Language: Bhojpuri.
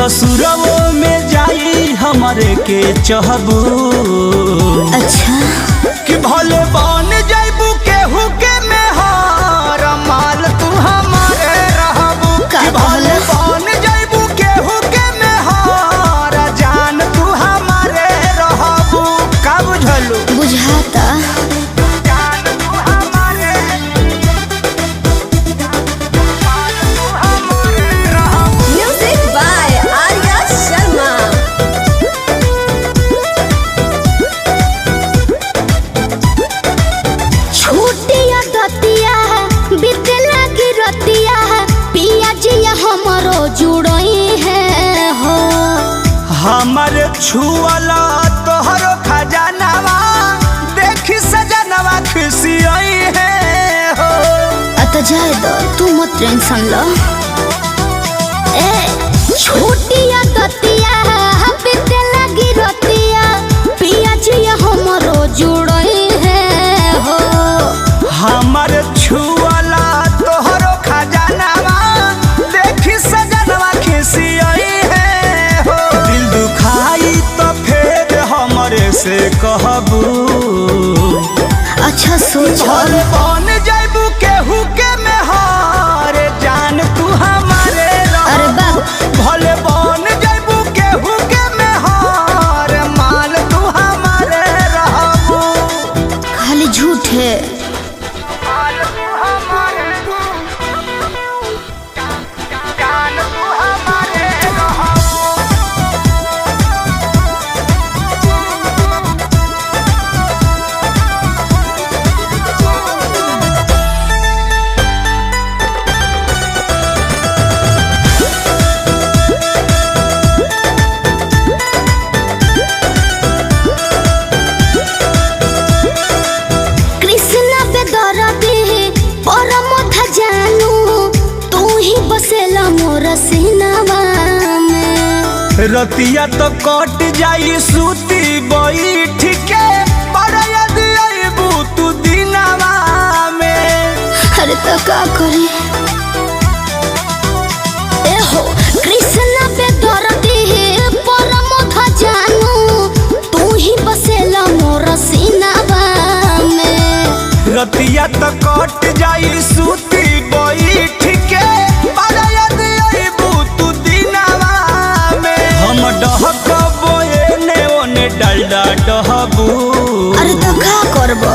ससुरवो में जाई हमारे के चहबू। अच्छा कि भले बन जाइबू केहू के मेहर माल तू हमारे रहबू। कि भले बन जाइबू केहू के मेहर जान तू हमारे रहबू। का बुझलू? बुझाता। Music by Arya Sharma. छूटिया दतिया बीते लगी रतिया पिया जिया हमरो जुड़ई है हो। हमारे छुअला तोहरो खजानावा देखी सजनवा खुशियाई है हो। अत जाए दो तू मत टेंशन लो। ए छूटिया दतिया बीते लगी रतिया पिया जिया हमरो जुड़ई है हो। हमारे छुअला तोहरो खजानावा देखी सजनवा खुशियाई है हो। दिल दुखाई तो फिर हमरे से कहबू। अच्छा सोच। भले बन जाइबू केहू के मेहर जान तू हमारे रहबू। अरे बाप भले बन जाइबू केहू के मेहर माल तू हमारे रहबू। खाली झूठ है। माल तू हमारे जान तू हमारे रहबू। कृष्णा पे दरदी परम था जानू तू ही बसेला मोर सीनावा में। रतिया तो कट जाई सूती बैठ के पर यदि अइबू तू दिनवा में। अरे तो का करी। ए हो कृष्णा पे दरदी परम था जानू तू ही बसेला मोर सीनावा में। रतिया तो कट जाई सूती बैठ के पर यदि अइबू तू दिनवा में। हम डहकबो एने ओने डालडा डहबू। अरे तो का करबो।